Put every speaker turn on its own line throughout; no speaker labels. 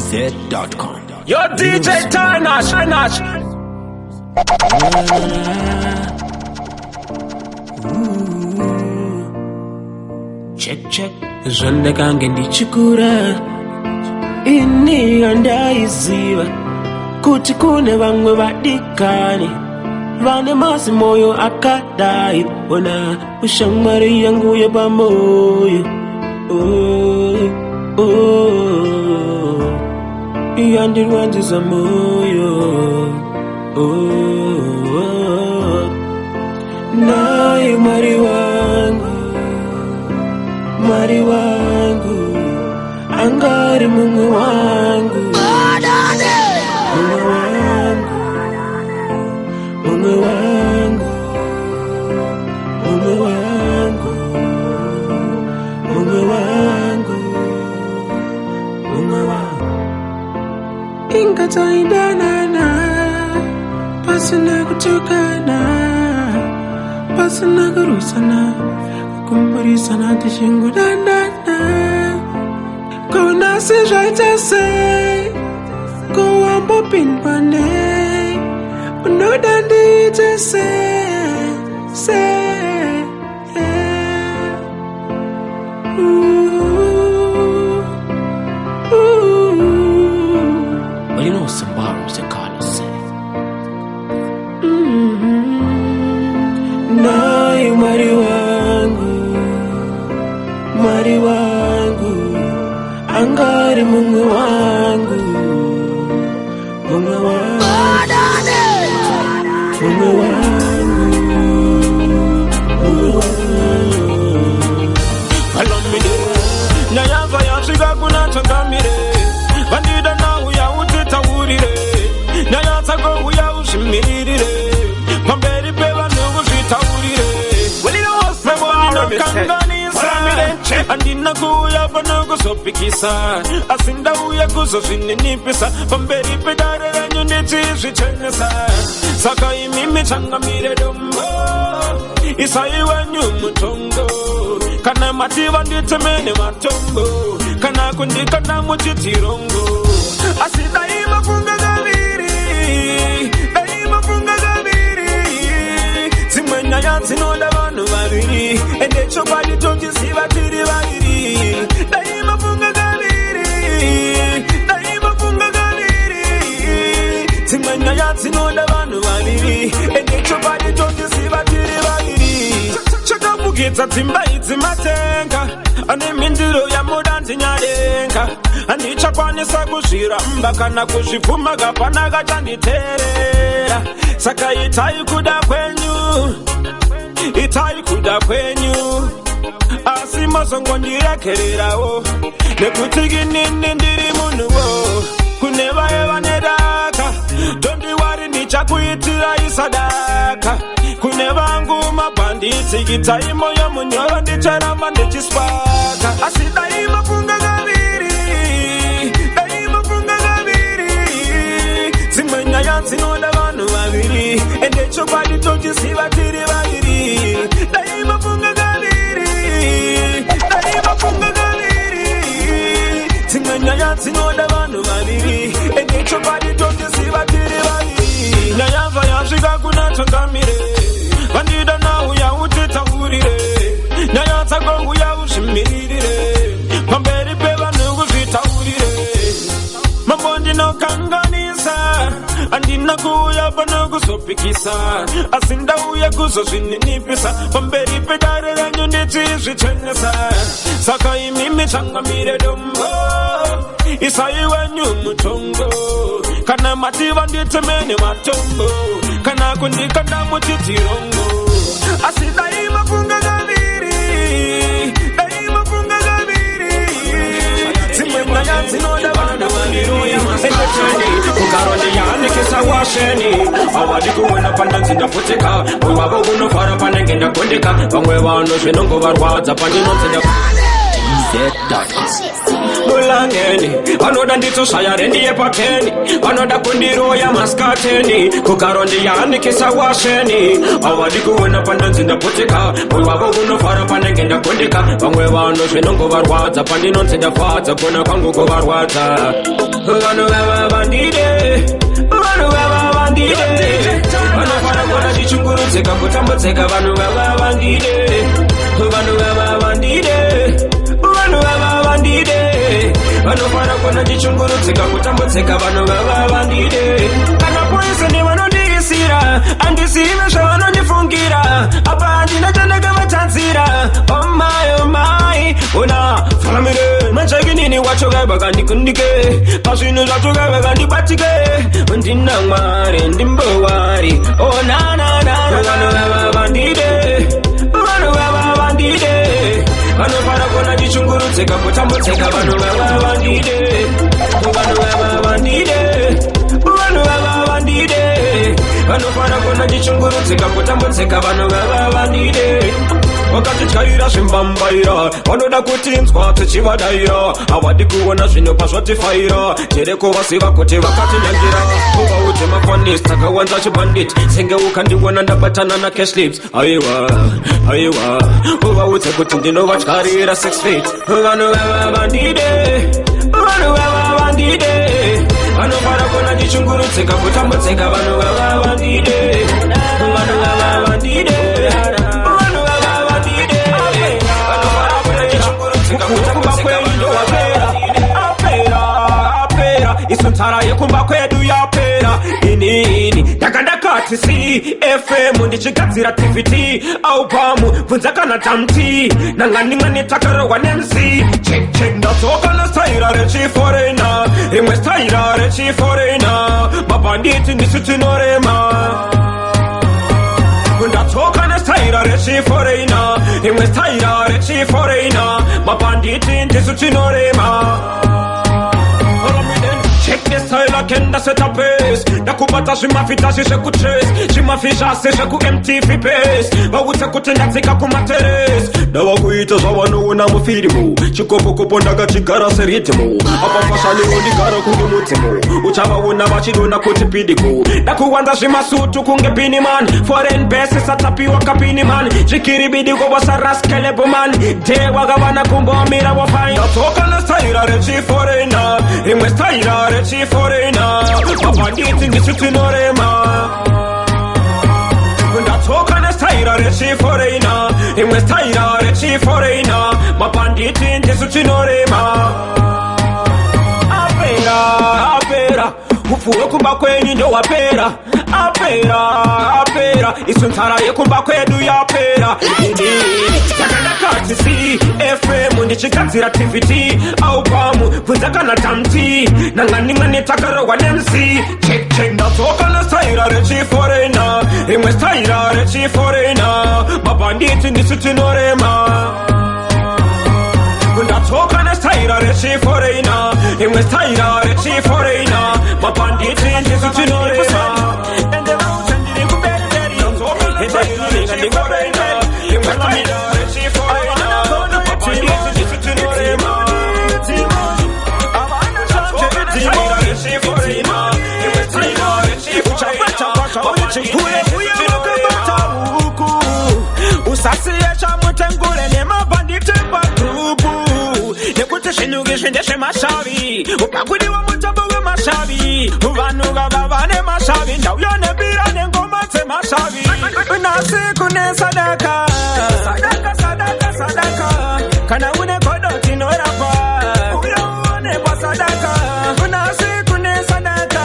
Z.com.
Yo, DJ Tarnash. Check. Zonde kange ndichikura ini andaiziva kuti kune vamwe vadikani vane masi moyo akadai ona ushamwari yangu yepamoyo yandirwanziza moyo naye mwari wangu angari mumwe wangu ingataindanana pasina kutukana pasina kurusana kumburisana tishingudanana kona sezvaitase kowambopindwane unodanditese Sambaro Sekano say naye mwari wangu angari mumwe wangu Palomide Nyayava yashiga kuna changamire Bandida na uya utitaurire Nyayatsago uya ushimirire Pamberi peva nugu shitaurire Welino osmebonino kanganisa Andina kuya vanugu sopikisa Asinda uya kuzo shininipisa Pamberi pedare renyu nitishi chenesa Saka imimi changamire dombo Isai wenyu mutongo Kana mativa nditemene matombo Kana kundika na muchitirongo Asida ima funga gaviri Daima funga gaviri Zimwenya ya zinoda vanu vaviri Ende chobadi tonji siva tiri vaviri Daima funga gaviri Daima funga gaviri Zimwenya ya zinoda vanu vaviri Ende chobadi tonji siva tiri vaviri Chakabukita timba idzimatenga Ane mindiro ya mudanzi nyadenga Andicha kwanisa kushira mba kana kushifuma gapana gachanditerera Saka itai kuda kwenyu Asima songo ndirekererao Nekutigi nini ndiri munuwo Kuneva eva nedaka Dondi wari nicha kuitira isadaka Kuneva nguma banditi Gitai moyo munyoro ndicharama ndichispaka Asida ima funga gaviri Daima funga gaviri Zimwenya yansinoda vanu vaviri Ende chobadi toji siva tiri vaviri Daima funga gaviri Daima funga gaviri Zimwenya yansinoda vanu vaviri Ende chobadi toji siva tiri vaviri Nyayava yashika kuna changamire Bandida na uya utitaurire Nyayatsago uya ushimirire Pamberi peva nugu shitaurire Mambondi no kanganisa Andina kuya banugu sopikisa Asinda uya kuzo shininipisa Pamberi pedare renyu nitishi chenesa Saka imimi changamire dombo Isai wenyu mutongo Kana mativa nditemene matombo Kana kundika na muchitirongo Asida ima funga gaviri Daima funga gaviri Zimwenya ya zinoda vana vaniruya Kukaroni ya nikisa washeni Awadi kuwena pandanzi ndafutika Uwabo unofara panenge ndakondeka Vamwe vano shenongo varwadza pandinonse Mulangeni, anoda nditosaya ndiye pateni, anoda kundiroya maskateni, kukarondi yani kisa washeni, awadi kuwena pandanzi ndapoteka, mwavo unofara panenge ndakondeka, vamwe vano zvinongo varwadza, pandinonzi ndafadza, kona kwangu kuvarwadza. Vanu vava vandide, vanu vava vandide, vanofara kona chichungurudzika kutambudzika, vanu vava vandide, vanu vava vandide, vanu vava vandide, vanofara kona chichungurudzika kutambudzika, vanu vava vandide. Kana poisoni vanondiisira, andisive zvavanondifungira, apa handina chandakavatanzira. Oh my, una falamire, manchakinini wachoka vakandikundike, pazvinhu zvachoka vakandibatike, ndina Mwari ndimbowari. Oh na vanu vava vandide, vanu vava vandide, vanofara kona chichungurudzika kutambudzika, vanu vava vandide, vanu vava vandide, vanu vava vandide, vanofara kona chichungurudzika kutambudzika, vanu vava vandide. Vakatityaira zvimbambaira, vanoda kutinzwa tichivadaira, havadi kuona zvinopa zvatifaira, tereko vasiva kuti vakatinyangira, uva uti makwanisi takawanza chibandit, senge ukandiona ndabatana naCashlips, aiwa, uva udze kuti ndinovatyarira 6 feet. Vanu vava vandide, vanu vava vandide, vanofara kona chichungurudzika kutambudzika, vanu vava vandide, vanu vava vandide, isuntara yekumba kwedu yapera. Inini ndakandakati CFM ndichigadzira TVT aupamu bvunza kana tamti nang'aning'ani takarohwa neMC. Check ndadzoka nestaira rechiforena, rimwe staira rechiforena, mabhanditi ndisu tinorema. Ndadzoka nestaira rechiforena, rimwe staira rechiforena, mabhanditi ndisu tinorema. Check the style again, that's set a pace. Nakubata zvimafita zvezvekutrace, zvimafisha sezveku-MTV pace. Vautsa kuti ndatsika kumateres, ndavakuita zvavanoona mufirimu, chikopokopo ndakachigara seritmu, apa fashaniwo ndigara kunge mudzimu, uchavaona vachidona kuti pidiku. Ndakuwanza zvimasutu kunge Biniman, foreign bases atapiwa kapiniman, zvikiribidiko basa raskeleboman, de wakavana kumbomira wafine. Ndadzoka nestaira rechiforena, rimwe staira rechiforena, mabhanditi ndisu tinorema. Ndadzoka nestaira rechiforena, rimwe staira rechiforena, mabhanditi ndisu tinorema. Apera, upfu hwekumba kwenyu ndowapera. Apera, isuntara yekumba kwedu yapera. Inini ndakandakati CFM ndichigadzira TVT aupamu bvunza kana tamti nang'aning'ani takarohwa neMC. Check ndadzoka nestaira rechiforena, rimwe staira rechiforena, mabhanditi ndisu tinorema. Ndadzoka nestaira rechiforena, rimwe staira rechiforena, mabhanditi ndisu tinorema. Usasiye chamutengule nemabhanditi pagrupu, nekuti zvinhu izvi ndezvemashavi, ukakudiwa mutambo wemashavi, vanhu vava vane mashavi, ndauya nebira nengoma dzemashavi. Nasi kune sadaka, kana une godo tinorapa, uya uonekwa sadaka. Nasi kune sadaka,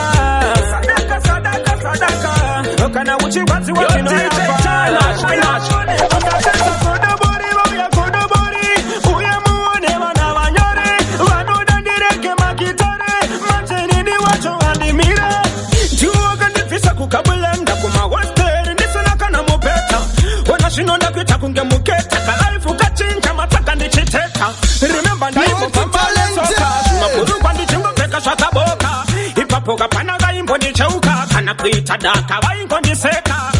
kana uchirwadziwa tinorapa. Kabulenda kuma western nisana kana mopeta, wana shinonda kwita kunge muketa, kalaifu kachinja mataka ndichiteka. Remember ndaimbo pambale soka, mapuru kwa ndichimbo peka shakaboka, ipapo kapana gaimbo ndicheuka, kana kuita daka waingo ndiseka.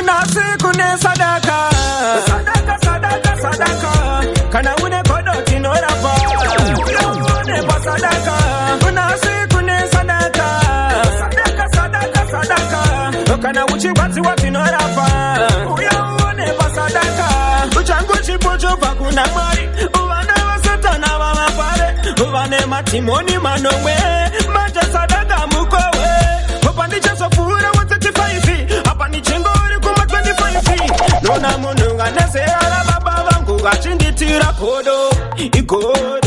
Nasi kune sadaka, kana une kodo tinorapa, uchibatsi watinorapa uya uone pasadaka uchangu chipocho pakuna mwari uvana vasatana vamapare uvane matimoni manomwe manja sadaka mukowe opa ndichazopfuura wa35 apa nichingori kuma25 nona munhu anezeara baba vangu vachinditira godo igodo